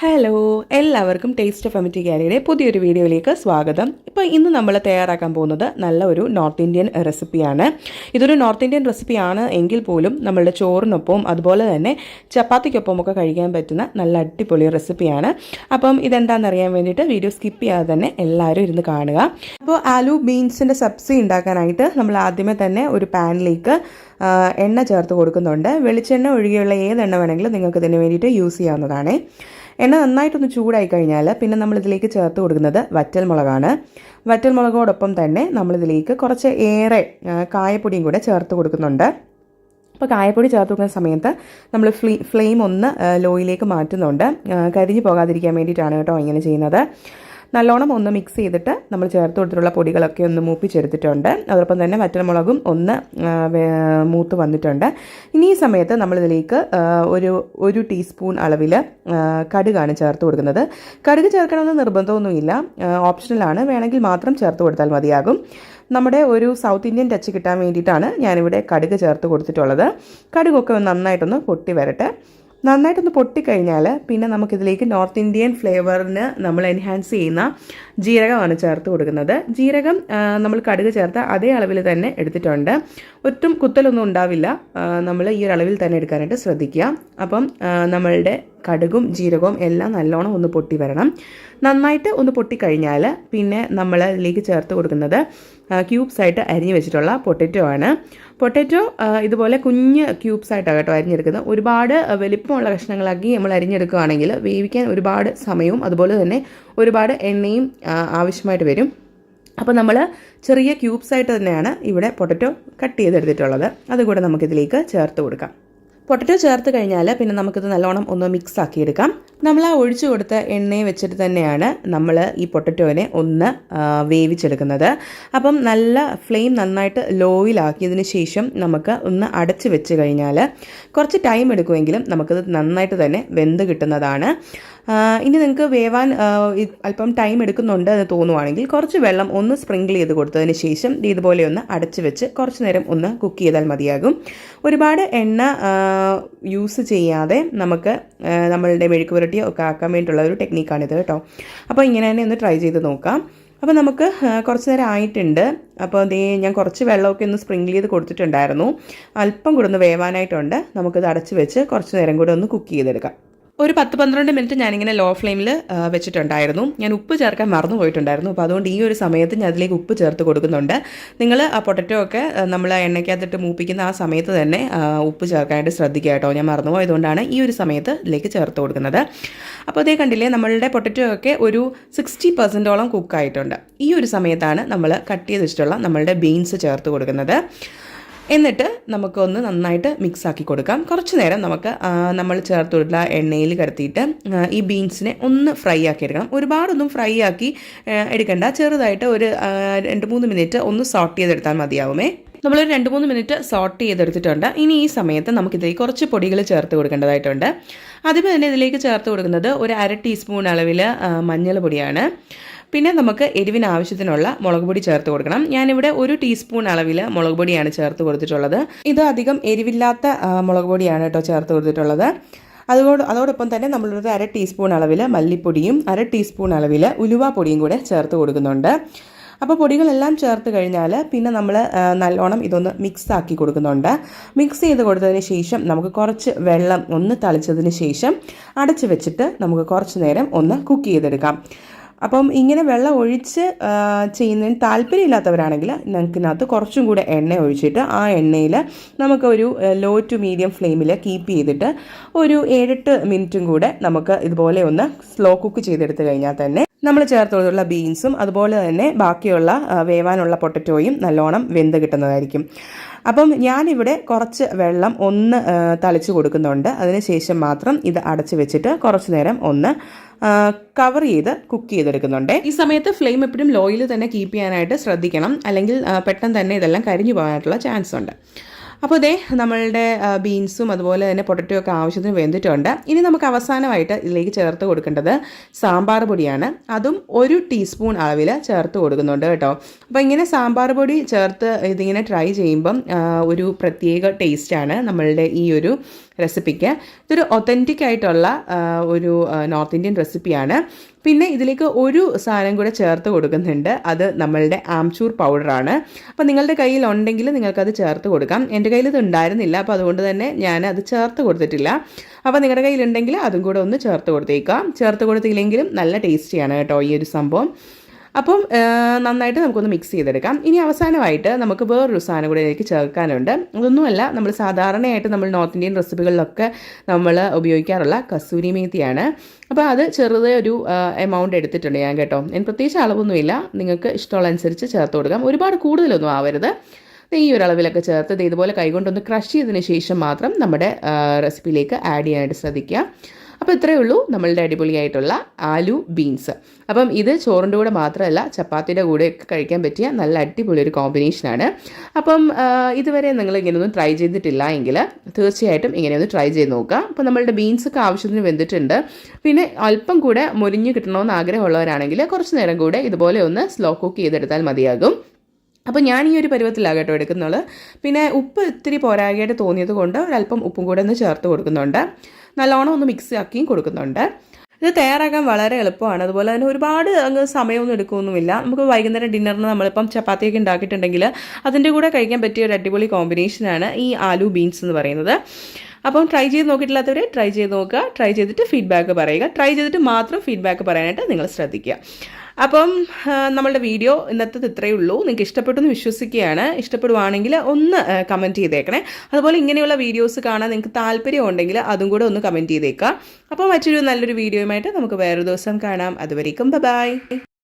Hello, എല്ലാവർക്കും taste of amity ഗാലറിയുടെ പുതിയൊരു വീഡിയോയിലേക്ക് സ്വാഗതം. ഇപ്പോൾ ഇന്ന് നമ്മൾ തയ്യാറാക്കാൻ പോകുന്നത് നല്ല ഒരു നോർത്ത് ഇന്ത്യൻ റെസിപ്പിയാണ്. ഇതൊരു നോർത്ത് ഇന്ത്യൻ റെസിപ്പിയാണ് എങ്കിൽ പോലും നമ്മളുടെ ചോറിനൊപ്പവും അതുപോലെ തന്നെ ചപ്പാത്തിക്കൊപ്പം ഒക്കെ കഴിക്കാൻ പറ്റുന്ന നല്ല അടിപൊളി റെസിപ്പിയാണ്. അപ്പം ഇതെന്താണെന്നറിയാൻ വേണ്ടിയിട്ട് വീഡിയോ സ്കിപ്പ് ചെയ്യാതെ തന്നെ എല്ലാവരും ഇരുന്ന് കാണുക. അപ്പോൾ ആലു ബീൻസിൻ്റെ സബ്സി ഉണ്ടാക്കാനായിട്ട് നമ്മൾ ആദ്യമേ തന്നെ ഒരു പാനിലേക്ക് എണ്ണ ചേർത്ത് കൊടുക്കുന്നുണ്ട്. വെളിച്ചെണ്ണ ഒഴികെയുള്ള ഏതെണ്ണ വേണമെങ്കിലും നിങ്ങൾക്ക് ഇതിന് വേണ്ടിയിട്ട് യൂസ് ചെയ്യാവുന്നതാണ്. എണ്ണ നന്നായിട്ടൊന്ന് ചൂടായി കഴിഞ്ഞാൽ പിന്നെ നമ്മളിതിലേക്ക് ചേർത്ത് കൊടുക്കുന്നത് വറ്റൽമുളകാണ്. വറ്റൽമുളകോടൊപ്പം തന്നെ നമ്മളിതിലേക്ക് കുറച്ച് ഏറെ കായപ്പൊടിയും കൂടെ ചേർത്ത് കൊടുക്കുന്നുണ്ട്. അപ്പോൾ കായപ്പൊടി ചേർത്ത് കൊടുക്കുന്ന സമയത്ത് നമ്മൾ ഫ്ലെയിം ഒന്ന് ലോയിലേക്ക് മാറ്റുന്നുണ്ട്. കരിഞ്ഞു പോകാതിരിക്കാൻ വേണ്ടിയിട്ടാണ് കേട്ടോ ഇങ്ങനെ ചെയ്യുന്നത്. നല്ലോണം ഒന്ന് മിക്സ് ചെയ്തിട്ട് നമ്മൾ ചേർത്ത് കൊടുത്തിട്ടുള്ള പൊടികളൊക്കെ ഒന്ന് മൂപ്പിച്ചെടുത്തിട്ടുണ്ട്. അതോടൊപ്പം തന്നെ വറ്റൽമുളകും ഒന്ന് മൂത്ത് വന്നിട്ടുണ്ട്. ഇനി ഈ സമയത്ത് നമ്മളിതിലേക്ക് ഒരു ടീസ്പൂൺ അളവിൽ കടുകാണ് ചേർത്ത് കൊടുക്കുന്നത്. കടുക് ചേർക്കണമെന്ന് നിർബന്ധമൊന്നുമില്ല, ഓപ്ഷണലാണ്. വേണമെങ്കിൽ മാത്രം ചേർത്ത് കൊടുത്താൽ മതിയാകും. നമ്മുടെ ഒരു സൗത്ത് ഇന്ത്യൻ ടച്ച് കിട്ടാൻ വേണ്ടിയിട്ടാണ് ഞാനിവിടെ കടുക് ചേർത്ത് കൊടുത്തിട്ടുള്ളത്. കടുകൊക്കെ നന്നായിട്ടൊന്ന് പൊട്ടി വരട്ടെ. നന്നായിട്ടൊന്ന് പൊട്ടിക്കഴിഞ്ഞാൽ പിന്നെ നമുക്കിതിലേക്ക് നോർത്ത് ഇന്ത്യൻ ഫ്ലേവറിന് നമ്മൾ എൻഹാൻസ് ചെയ്യുന്ന ജീരകമാണ് ചേർത്ത് കൊടുക്കുന്നത്. ജീരകം നമ്മൾ കടുക് ചേർത്ത അതേ അളവിൽ തന്നെ എടുത്തിട്ടുണ്ട്. ഒട്ടും കുത്തലൊന്നും ഉണ്ടാവില്ല. നമ്മൾ ഈ ഒരു അളവിൽ തന്നെ എടുക്കാനായിട്ട് ശ്രദ്ധിക്കുക. അപ്പം നമ്മളുടെ കടുകും ജീരകവും എല്ലാം നല്ലോണം ഒന്ന് പൊട്ടി വരണം. നന്നായിട്ട് ഒന്ന് പൊട്ടിക്കഴിഞ്ഞാൽ പിന്നെ നമ്മൾ ഇതിലേക്ക് ചേർത്ത് കൊടുക്കുന്നത് ക്യൂബ്സായിട്ട് അരിഞ്ഞു വെച്ചിട്ടുള്ള പൊട്ടറ്റോ ആണ്. പൊട്ടറ്റോ ഇതുപോലെ കുഞ്ഞ് ക്യൂബ്സായിട്ടാണ് കേട്ടോ അരിഞ്ഞെടുക്കുന്നത്. ഒരുപാട് വലിപ്പമുള്ള കഷ്ണങ്ങളാക്കി നമ്മൾ അരിഞ്ഞെടുക്കുകയാണെങ്കിൽ വേവിക്കാൻ ഒരുപാട് സമയവും അതുപോലെ തന്നെ ഒരുപാട് എണ്ണയും ആവശ്യമായിട്ട് വരും. അപ്പോൾ നമ്മൾ ചെറിയ ക്യൂബ്സായിട്ട് തന്നെയാണ് ഇവിടെ പൊട്ടറ്റോ കട്ട് ചെയ്തെടുത്തിട്ടുള്ളത്. അതുകൂടെ നമുക്കിതിലേക്ക് ചേർത്ത് കൊടുക്കാം. പൊട്ടറ്റോ ചേർത്ത് കഴിഞ്ഞാൽ പിന്നെ നമുക്കിത് നല്ലോണം ഒന്ന് മിക്സ് ആക്കിയെടുക്കാം. നമ്മൾ ആ ഒഴിച്ചു കൊടുത്ത എണ്ണയെ വെച്ചിട്ട് തന്നെയാണ് നമ്മൾ ഈ പൊട്ടറ്റോനെ ഒന്ന് വേവിച്ചെടുക്കുന്നത്. അപ്പം നല്ല ഫ്ലെയിം നന്നായിട്ട് ലോയിലാക്കിയതിന് ശേഷം നമുക്ക് ഒന്ന് അടച്ച് വെച്ച് കഴിഞ്ഞാൽ കുറച്ച് ടൈം എടുക്കുമെങ്കിലും നമുക്കിത് നന്നായിട്ട് തന്നെ വെന്ത് കിട്ടുന്നതാണ്. ഇനി നിങ്ങൾക്ക് വേവാൻ അല്പം ടൈം എടുക്കുന്നുണ്ട് എന്ന് തോന്നുവാണെങ്കിൽ കുറച്ച് വെള്ളം ഒന്ന് സ്പ്രിങ്കിൾ ചെയ്ത് കൊടുത്തതിന് ശേഷം ഇതുപോലെ ഒന്ന് അടച്ച് വെച്ച് കുറച്ച് നേരം ഒന്ന് കുക്ക് ചെയ്താൽ മതിയാകും. ഒരുപാട് എണ്ണ യൂസ് ചെയ്യാതെ നമുക്ക് നമ്മളുടെ മെഴുക്ക് പുരട്ടിയോ ഒക്കെ ആക്കാൻ വേണ്ടിയിട്ടുള്ള ഒരു ടെക്നിക്കാണിത് കേട്ടോ. അപ്പോൾ ഇങ്ങനെ തന്നെ ഒന്ന് ട്രൈ ചെയ്ത് നോക്കാം. അപ്പോൾ നമുക്ക് കുറച്ച് നേരം ആയിട്ടുണ്ട്. അപ്പോൾ ഞാൻ കുറച്ച് വെള്ളമൊക്കെ ഒന്ന് സ്പ്രിങ്കിൾ ചെയ്ത് കൊടുത്തിട്ടുണ്ടായിരുന്നു. അല്പം കൂടെ ഒന്ന് വേവാനായിട്ടുണ്ട്. നമുക്കിത് അടച്ച് വെച്ച് കുറച്ച് നേരം കൂടെ ഒന്ന് കുക്ക് ചെയ്തെടുക്കാം. ഒരു 10-12 മിനിറ്റ് ഞാനിങ്ങനെ ലോ ഫ്ലെയിമിൽ വെച്ചിട്ടുണ്ടായിരുന്നു. ഞാൻ ഉപ്പ് ചേർക്കാൻ മറന്നു പോയിട്ടുണ്ടായിരുന്നു. അപ്പോൾ അതുകൊണ്ട് ഈ ഒരു സമയത്ത് ഞാൻ അതിലേക്ക് ഉപ്പ് ചേർത്ത് കൊടുക്കുന്നുണ്ട്. നിങ്ങൾ ആ പൊട്ടറ്റോ ഒക്കെ നമ്മൾ എണ്ണയ്ക്കകത്തിട്ട് മൂപ്പിക്കുന്ന ആ സമയത്ത് തന്നെ ഉപ്പ് ചേർക്കാനായിട്ട് ശ്രദ്ധിക്കുക കേട്ടോ. ഞാൻ മറന്നു പോയതുകൊണ്ടാണ് ഈ ഒരു സമയത്ത് ഇതിലേക്ക് ചേർത്ത് കൊടുക്കുന്നത്. അപ്പോൾ അതേ കണ്ടില്ലേ, നമ്മളുടെ പൊട്ടറ്റോ ഒക്കെ ഒരു 60% കുക്കായിട്ടുണ്ട്. ഈ ഒരു സമയത്താണ് നമ്മൾ കട്ട് ചെയ്ത് വെച്ചിട്ടുള്ള നമ്മളുടെ ബീൻസ് ചേർത്ത് കൊടുക്കുന്നത്. എന്നിട്ട് നമുക്കൊന്ന് നന്നായിട്ട് മിക്സ് ആക്കി കൊടുക്കാം. കുറച്ച് നേരം നമുക്ക് നമ്മൾ ചേർത്ത് കൊടുത്ത എണ്ണയിൽ കിടത്തിയിട്ട് ഈ ബീൻസിനെ ഒന്ന് ഫ്രൈ ആക്കി എടുക്കണം. ഒരുപാടൊന്നും ഫ്രൈ ആക്കി എടുക്കണ്ട. ചെറുതായിട്ട് ഒരു 2-3 മിനിറ്റ് ഒന്ന് സോട്ട് ചെയ്തെടുത്താൽ മതിയാവുമേ. നമ്മളൊരു 2-3 മിനിറ്റ് സോട്ട് ചെയ്തെടുത്തിട്ടുണ്ട്. ഇനി ഈ സമയത്ത് നമുക്കിതിലേക്ക് കുറച്ച് പൊടികൾ ചേർത്ത് കൊടുക്കേണ്ടതായിട്ടുണ്ട്. ആദ്യമേ തന്നെ ഇതിലേക്ക് ചേർത്ത് കൊടുക്കുന്നത് ഒരു 1/2 ടീസ്പൂൺ അളവിൽ മഞ്ഞൾ പൊടിയാണ്. പിന്നെ നമുക്ക് എരിവിന് ആവശ്യത്തിനുള്ള മുളക് പൊടി ചേർത്ത് കൊടുക്കണം. ഞാനിവിടെ 1 ടീസ്പൂൺ അളവിൽ മുളക് പൊടിയാണ് ചേർത്ത് കൊടുത്തിട്ടുള്ളത്. ഇത് അധികം എരിവില്ലാത്ത മുളക് പൊടിയാണ് കേട്ടോ ചേർത്ത് കൊടുത്തിട്ടുള്ളത്. അതോടൊപ്പം തന്നെ നമ്മളൊരു 1/2 ടീസ്പൂൺ അളവിൽ മല്ലിപ്പൊടിയും 1/2 ടീസ്പൂൺ അളവിൽ ഉലുവാപ്പൊടിയും കൂടെ ചേർത്ത് കൊടുക്കുന്നുണ്ട്. അപ്പോൾ പൊടികളെല്ലാം ചേർത്ത് കഴിഞ്ഞാൽ പിന്നെ നമ്മൾ നല്ലോണം ഇതൊന്ന് മിക്സ് ആക്കി കൊടുക്കുന്നുണ്ട്. മിക്സ് ചെയ്ത് കൊടുത്തതിന് ശേഷം നമുക്ക് കുറച്ച് വെള്ളം ഒന്ന് തളിച്ചതിന് ശേഷം അടച്ച് വെച്ചിട്ട് നമുക്ക് കുറച്ച് നേരം ഒന്ന് കുക്ക് ചെയ്തെടുക്കാം. അപ്പം ഇങ്ങനെ വെള്ളം ഒഴിച്ച് ചെയ്യുന്നതിന് താല്പര്യമില്ലാത്തവരാണെങ്കിൽ നമുക്കിനകത്ത് കുറച്ചും കൂടെ എണ്ണ ഒഴിച്ചിട്ട് ആ എണ്ണയിൽ നമുക്കൊരു ലോ ടു മീഡിയം ഫ്ലെയിമിൽ കീപ്പ് ചെയ്തിട്ട് ഒരു 7-8 മിനിറ്റും കൂടെ നമുക്ക് ഇതുപോലെ ഒന്ന് സ്ലോ കുക്ക് ചെയ്തെടുത്ത് കഴിഞ്ഞാൽ തന്നെ നമ്മൾ ചേർത്തുള്ള ബീൻസും അതുപോലെ തന്നെ ബാക്കിയുള്ള വേവാനുള്ള പൊട്ടറ്റോയും നല്ലോണം വെന്ത് കിട്ടുന്നതായിരിക്കും. അപ്പം ഞാനിവിടെ കുറച്ച് വെള്ളം ഒന്ന് തളിച്ച് കൊടുക്കുന്നുണ്ട്. അതിനുശേഷം മാത്രം ഇത് അടച്ച് വെച്ചിട്ട് കുറച്ച് നേരം ഒന്ന് കവർ ചെയ്ത് കുക്ക് ചെയ്തെടുക്കുന്നുണ്ട്. ഈ സമയത്ത് ഫ്ലെയിം എപ്പോഴും ലോയിൽ തന്നെ കീപ്പ് ചെയ്യാനായിട്ട് ശ്രദ്ധിക്കണം. അല്ലെങ്കിൽ പെട്ടെന്ന് തന്നെ ഇതെല്ലാം കരിഞ്ഞു പോകാനായിട്ടുള്ള ചാൻസ് ഉണ്ട്. അപ്പോൾ ഇതേ നമ്മളുടെ ബീൻസും അതുപോലെ തന്നെ പൊട്ടറ്റോ ഒക്കെ ആവശ്യത്തിന് വെന്തിട്ടുണ്ട്. ഇനി നമുക്ക് അവസാനമായിട്ട് ഇതിലേക്ക് ചേർത്ത് കൊടുക്കേണ്ടത് സാമ്പാർ പൊടിയാണ്. അതും 1 ടീസ്പൂൺ അളവിൽ ചേർത്ത് കൊടുക്കുന്നുണ്ട് കേട്ടോ. അപ്പോൾ ഇങ്ങനെ സാമ്പാർ പൊടി ചേർത്ത് ഇതിങ്ങനെ ട്രൈ ചെയ്യുമ്പം ഒരു പ്രത്യേക ടേസ്റ്റാണ് നമ്മളുടെ ഈ ഒരു റെസിപ്പിക്ക്. ഇതൊരു ഒത്തൻറ്റിക് ആയിട്ടുള്ള ഒരു നോർത്ത് ഇന്ത്യൻ റെസിപ്പിയാണ്. പിന്നെ ഇതിലേക്ക് ഒരു സാധനം കൂടെ ചേർത്ത് കൊടുക്കുന്നുണ്ട്. അത് നമ്മളുടെ ആംചൂർ പൗഡറാണ്. അപ്പോൾ നിങ്ങളുടെ കയ്യിൽ ഉണ്ടെങ്കിൽ നിങ്ങൾക്കത് ചേർത്ത് കൊടുക്കാം. എൻ്റെ കയ്യിൽ ഇത് ഉണ്ടായിരുന്നില്ല, അപ്പോൾ അതുകൊണ്ട് തന്നെ ഞാൻ അത് ചേർത്ത് കൊടുത്തിട്ടില്ല. അപ്പോൾ നിങ്ങളുടെ കയ്യിലുണ്ടെങ്കിൽ അതും കൂടെ ഒന്ന് ചേർത്ത് കൊടുത്തേക്കാം. ചേർത്ത് കൊടുത്തില്ലെങ്കിലും നല്ല ടേസ്റ്റിയാണ് കേട്ടോ ഈ ഒരു സംഭവം. അപ്പം നന്നായിട്ട് നമുക്കൊന്ന് മിക്സ് ചെയ്തെടുക്കാം. ഇനി അവസാനമായിട്ട് നമുക്ക് വേറൊരു സാധനം കൂടെ ഇതിലേക്ക് ചേർക്കാനുണ്ട്. അതൊന്നുമല്ല, നമ്മൾ സാധാരണയായിട്ട് നമ്മൾ നോർത്ത് ഇന്ത്യൻ റെസിപ്പികളിലൊക്കെ നമ്മൾ ഉപയോഗിക്കാറുള്ള കസൂരി മേത്തിയാണ്. അപ്പോൾ അത് ചെറുതെ ഒരു എമൗണ്ട് എടുത്തിട്ടുണ്ട് ഞാൻ കേട്ടോ. അതിന് പ്രത്യേകിച്ച് അളവൊന്നുമില്ല, നിങ്ങൾക്ക് ഇഷ്ടമുള്ള അനുസരിച്ച് ചേർത്ത് കൊടുക്കാം. ഒരുപാട് കൂടുതലൊന്നും ആവരുത്. ഈ ഒരു അളവിലൊക്കെ ചേർത്ത് ഇതുപോലെ കൈകൊണ്ടൊന്ന് ക്രഷ് ചെയ്തതിന് ശേഷം മാത്രം നമ്മുടെ റെസിപ്പിയിലേക്ക് ആഡ് ചെയ്യാനായിട്ട് ശ്രദ്ധിക്കുക. അപ്പോൾ ഇത്രയേ ഉള്ളൂ നമ്മളുടെ അടിപൊളിയായിട്ടുള്ള ആലു ബീൻസ്. അപ്പം ഇത് ചോറിൻ്റെ കൂടെ മാത്രമല്ല, ചപ്പാത്തിയുടെ കൂടെയൊക്കെ കഴിക്കാൻ പറ്റിയ നല്ല അടിപൊളി ഒരു കോമ്പിനേഷനാണ്. അപ്പം ഇതുവരെ നിങ്ങൾ ഇങ്ങനെയൊന്നും ട്രൈ ചെയ്തിട്ടില്ല എങ്കിൽ തീർച്ചയായിട്ടും ഇങ്ങനെയൊന്ന് ട്രൈ ചെയ്ത് നോക്കുക. അപ്പോൾ നമ്മളുടെ ബീൻസൊക്കെ ആവശ്യത്തിന് വെന്തിട്ടുണ്ട്. പിന്നെ അല്പം കൂടെ മൊരിഞ്ഞ് കിട്ടണമെന്ന് ആഗ്രഹമുള്ളവരാണെങ്കിൽ കുറച്ച് നേരം കൂടെ ഇതുപോലെ ഒന്ന് സ്ലോ കുക്ക് ചെയ്തെടുത്താൽ മതിയാകും. അപ്പോൾ ഞാൻ ഈ ഒരു പരുവത്തിലാണ് കേട്ടോ എടുക്കുന്നത്. പിന്നെ ഉപ്പ് ഇത്തിരി പോരാകയായിട്ട് തോന്നിയത് കൊണ്ട് ഒരല്പം ഉപ്പും കൂടെ ഒന്ന് ചേർത്ത് കൊടുക്കുന്നുണ്ട്. നല്ലോണം ഒന്ന് മിക്സ് ആക്കിയും കൊടുക്കുന്നുണ്ട്. ഇത് തയ്യാറാക്കാൻ വളരെ എളുപ്പമാണ്. അതുപോലെ തന്നെ ഒരുപാട് സമയമൊന്നും എടുക്കുകയൊന്നുമില്ല. നമുക്ക് വൈകുന്നേരം ഡിന്നറിന് നമ്മളിപ്പം ചപ്പാത്തിയൊക്കെ ഉണ്ടാക്കിയിട്ടുണ്ടെങ്കിൽ അതിൻ്റെ കൂടെ കഴിക്കാൻ പറ്റിയ ഒരു അടിപൊളി കോമ്പിനേഷനാണ് ഈ ആലു ബീൻസ് എന്ന് പറയുന്നത്. അപ്പം ട്രൈ ചെയ്ത് നോക്കിയിട്ടില്ലാത്തവർ ട്രൈ ചെയ്ത് നോക്കുക. ട്രൈ ചെയ്തിട്ട് ഫീഡ്ബാക്ക് പറയുക. ട്രൈ ചെയ്തിട്ട് മാത്രം ഫീഡ്ബാക്ക് പറയാനായിട്ട് നിങ്ങൾ ശ്രദ്ധിക്കുക. അപ്പം നമ്മളുടെ വീഡിയോ ഇന്നത്തെ ഇത്രയേ ഉള്ളൂ. നിങ്ങൾക്ക് ഇഷ്ടപ്പെട്ടു എന്ന് വിശ്വസിക്കുകയാണ്. ഇഷ്ടപ്പെടുവാണെങ്കിൽ ഒന്ന് കമൻറ്റ് ചെയ്തേക്കണേ. അതുപോലെ ഇങ്ങനെയുള്ള വീഡിയോസ് കാണാൻ നിങ്ങൾക്ക് താല്പര്യം ഉണ്ടെങ്കിൽ അതും കൂടെ ഒന്ന് കമൻറ്റ് ചെയ്തേക്കാം. അപ്പോൾ മറ്റൊരു നല്ലൊരു വീഡിയോയുമായിട്ട് നമുക്ക് വേറൊരു ദിവസം കാണാം. അതുവരേക്കും ബൈ.